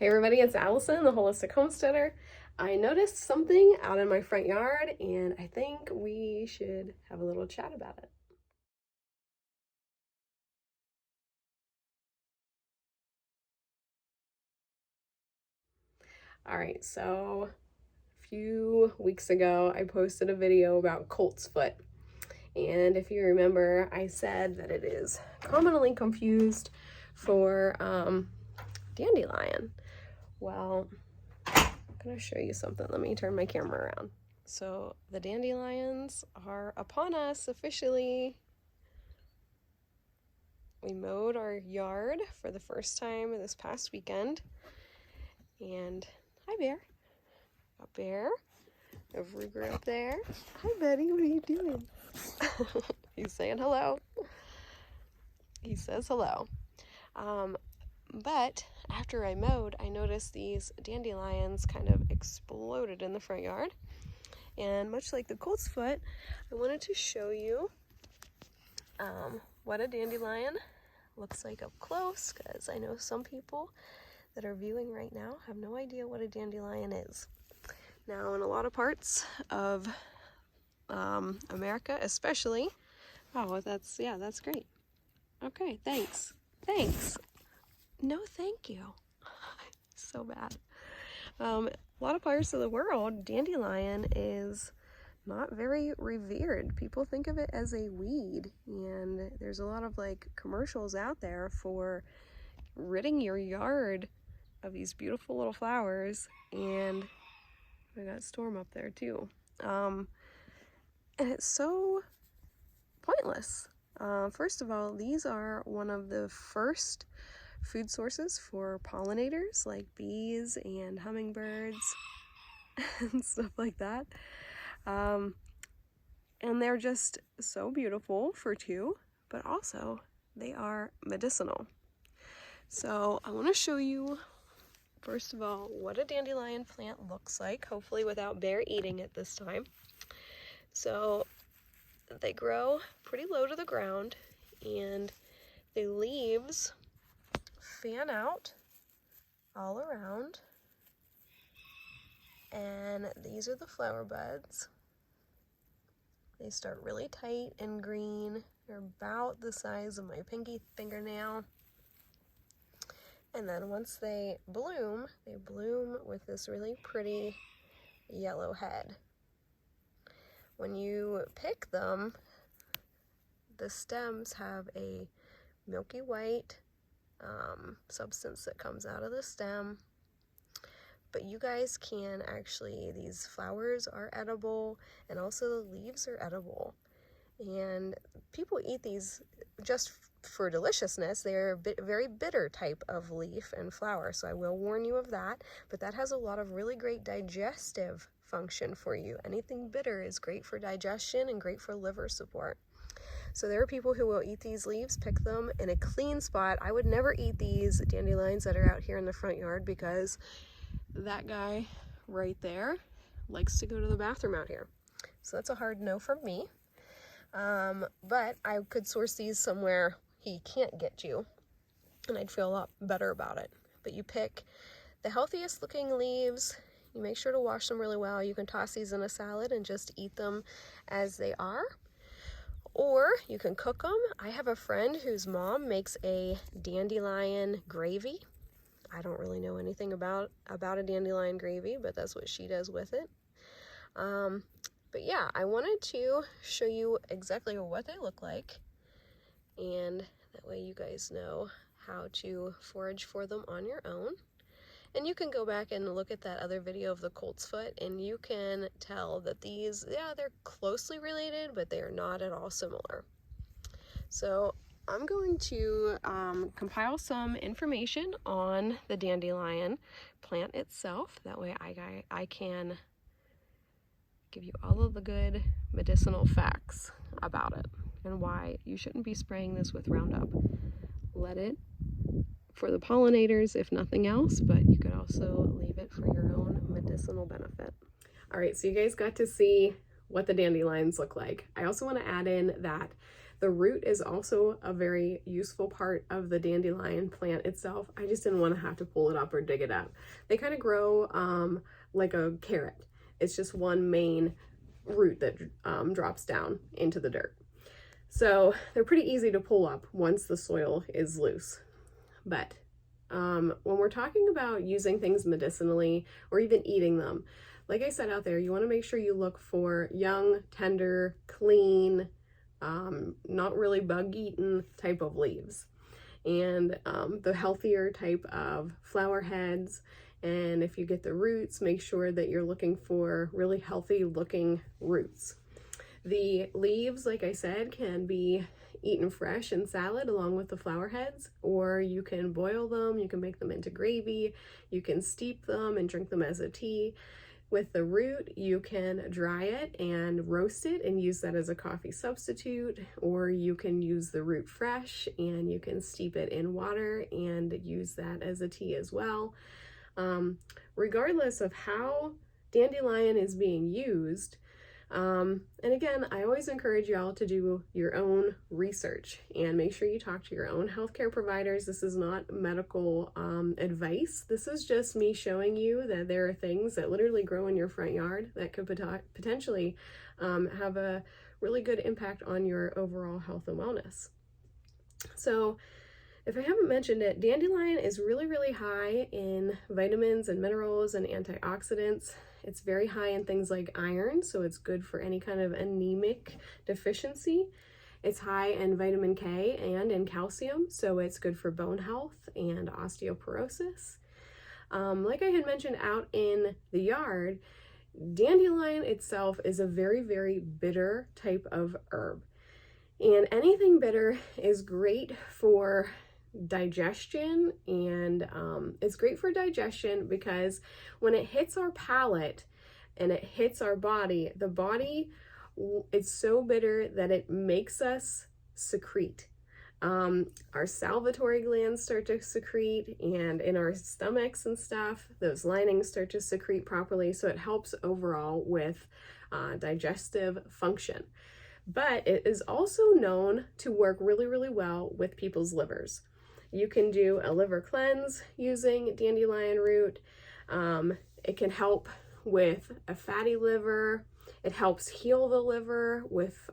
Hey everybody, it's Allison, the Holistic Homesteader. I noticed something out in my front yard and I think we should have a little chat about it. Alright, so a few weeks ago I posted a video about colt's foot. And if you remember, I said that it is commonly confused for dandelion. Well, I'm going to show you something. Let me turn my camera around. So the dandelions are upon us officially. We mowed our yard for the first time this past weekend. And hi, Bear. Got Bear over up there. Hi, Betty. What are you doing? He's saying hello. He says hello. But after I mowed, I noticed these dandelions kind of exploded in the front yard. And much like the colt's foot, I wanted to show you what a dandelion looks like up close, because I know some people that are viewing right now have no idea what a dandelion is. Now, in a lot of parts of America, especially, oh, that's great. Okay, thanks. No, thank you. So bad. A lot of parts of the world, dandelion is not very revered. People think of it as a weed, and there's a lot of like commercials out there for ridding your yard of these beautiful little flowers. And I got Storm up there too. And it's so pointless. First of all, these are one of the first food sources for pollinators like bees and hummingbirds and stuff like that. And they're just so beautiful for two, but also they are medicinal. So I want to show you, first of all, what a dandelion plant looks like, hopefully without Bear eating it this time. So they grow pretty low to the ground, and the leaves fan out all around, and these are the flower buds. They start really tight and green. They're about the size of my pinky fingernail. And then once they bloom with this really pretty yellow head. When you pick them, the stems have a milky white substance that comes out of the stem. But you guys can actually, these flowers are edible, and also the leaves are edible. And people eat these just for deliciousness. They're a very bitter type of leaf and flower, so I will warn you of that. But that has a lot of really great digestive function for you. Anything bitter is great for digestion and great for liver support. So there are people who will eat these leaves, pick them in a clean spot. I would never eat these dandelions that are out here in the front yard, because that guy right there likes to go to the bathroom out here. So that's a hard no from me. But I could source these somewhere he can't get you, and I'd feel a lot better about it. But you pick the healthiest looking leaves. You make sure to wash them really well. You can toss these in a salad and just eat them as they are. Or you can cook them. I have a friend whose mom makes a dandelion gravy. I don't really know anything about a dandelion gravy, but that's what she does with it. But yeah, I wanted to show you exactly what they look like, and that way you guys know how to forage for them on your own. And you can go back and look at that other video of the colt's foot, and you can tell that these, yeah, they're closely related, but they are not at all similar. So I'm going to compile some information on the dandelion plant itself. That way I can give you all of the good medicinal facts about it and why you shouldn't be spraying this with Roundup. Let it for the pollinators, if nothing else, but you could also leave it for your own medicinal benefit. All right, so you guys got to see what the dandelions look like. I also want to add in that The root is also a very useful part of the dandelion plant itself. I just didn't want to have to pull it up or dig it up. They kind of grow like a carrot. It's just one main root that drops down into the dirt. So they're pretty easy to pull up once the soil is loose. But when we're talking about using things medicinally or even eating them, like I said out there, you want to make sure you look for young, tender, clean, not really bug-eaten type of leaves. And the healthier type of flower heads. And if you get the roots, make sure that you're looking for really healthy looking roots. The leaves, like I said, can be eaten fresh in salad along with the flower heads, or you can boil them, you can make them into gravy, you can steep them and drink them as a tea. With the root, you can dry it and roast it and use that as a coffee substitute, or you can use the root fresh and you can steep it in water and use that as a tea as well. Regardless of how dandelion is being used, and again, I always encourage y'all to do your own research and make sure you talk to your own healthcare providers. This is not medical advice. This is just me showing you that there are things that literally grow in your front yard that could potentially have a really good impact on your overall health and wellness. So if I haven't mentioned it, dandelion is really, really high in vitamins and minerals and antioxidants. It's very high in things like iron, so it's good for any kind of anemic deficiency. It's high in vitamin K and in calcium, so it's good for bone health and osteoporosis. Like I had mentioned out in the yard, dandelion itself is a very, very bitter type of herb. And anything bitter is great for digestion, and it's great for digestion because when it hits our palate and it hits our body, the body, it's so bitter that it makes us secrete. Our salivary glands start to secrete, and in our stomachs and stuff, those linings start to secrete properly, so it helps overall with digestive function. But it is also known to work really, really well with people's livers. You can do a liver cleanse using dandelion root. It can help with a fatty liver. It helps heal the liver with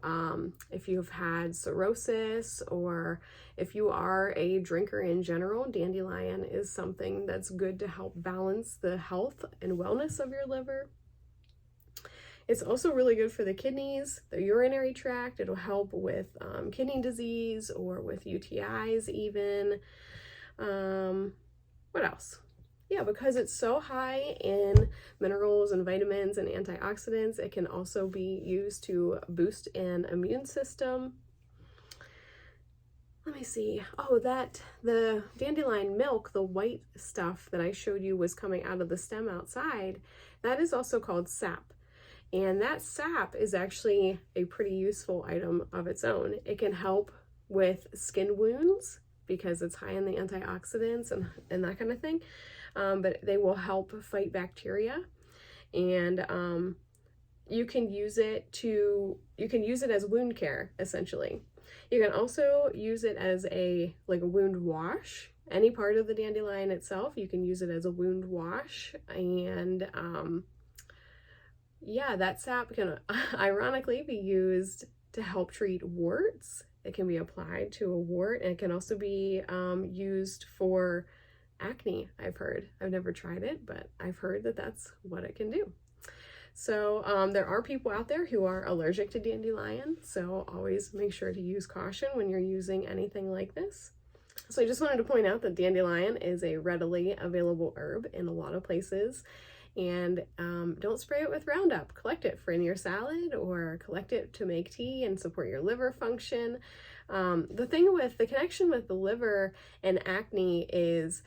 if you've had cirrhosis, or if you are a drinker in general, dandelion is something that's good to help balance the health and wellness of your liver. It's also really good for the kidneys, the urinary tract. It'll help with kidney disease or with UTIs even. What else? Yeah, because it's so high in minerals and vitamins and antioxidants, it can also be used to boost an immune system. Let me see. Oh, the dandelion milk, the white stuff that I showed you was coming out of the stem outside, that is also called sap. And that sap is actually a pretty useful item of its own. It can help with skin wounds because it's high in the antioxidants and that kind of thing. But they will help fight bacteria. And you can use it as wound care, essentially. You can also use it as a wound wash. Any part of the dandelion itself, you can use it as a wound wash. And yeah, that sap can ironically be used to help treat warts. It can be applied to a wart, and it can also be used for acne, I've heard. I've never tried it, but I've heard that that's what it can do. So there are people out there who are allergic to dandelion, so always make sure to use caution when you're using anything like this. So I just wanted to point out that dandelion is a readily available herb in a lot of places. And don't spray it with Roundup. Collect it for in your salad, or collect it to make tea and support your liver function. The connection with the liver and acne is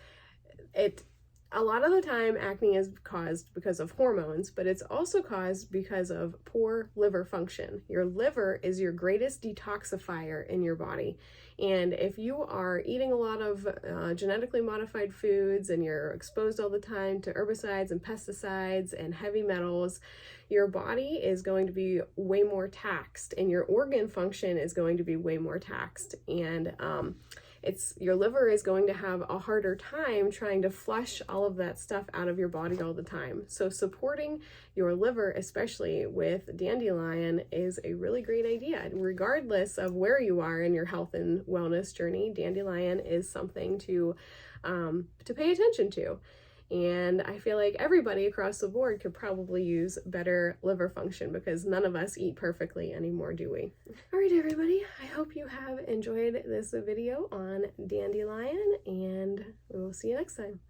A lot of the time, acne is caused because of hormones, but it's also caused because of poor liver function. Your liver is your greatest detoxifier in your body. And if you are eating a lot of genetically modified foods and you're exposed all the time to herbicides and pesticides and heavy metals, your body is going to be way more taxed, and your organ function is going to be way more taxed. And your liver is going to have a harder time trying to flush all of that stuff out of your body all the time. So supporting your liver, especially with Dandelion, is a really great idea. Regardless of where you are in your health and wellness journey, Dandelion is something to pay attention to. And I feel like everybody across the board could probably use better liver function, because none of us eat perfectly anymore, do we? All right, everybody, I hope you have enjoyed this video on Dandelion, and we will see you next time.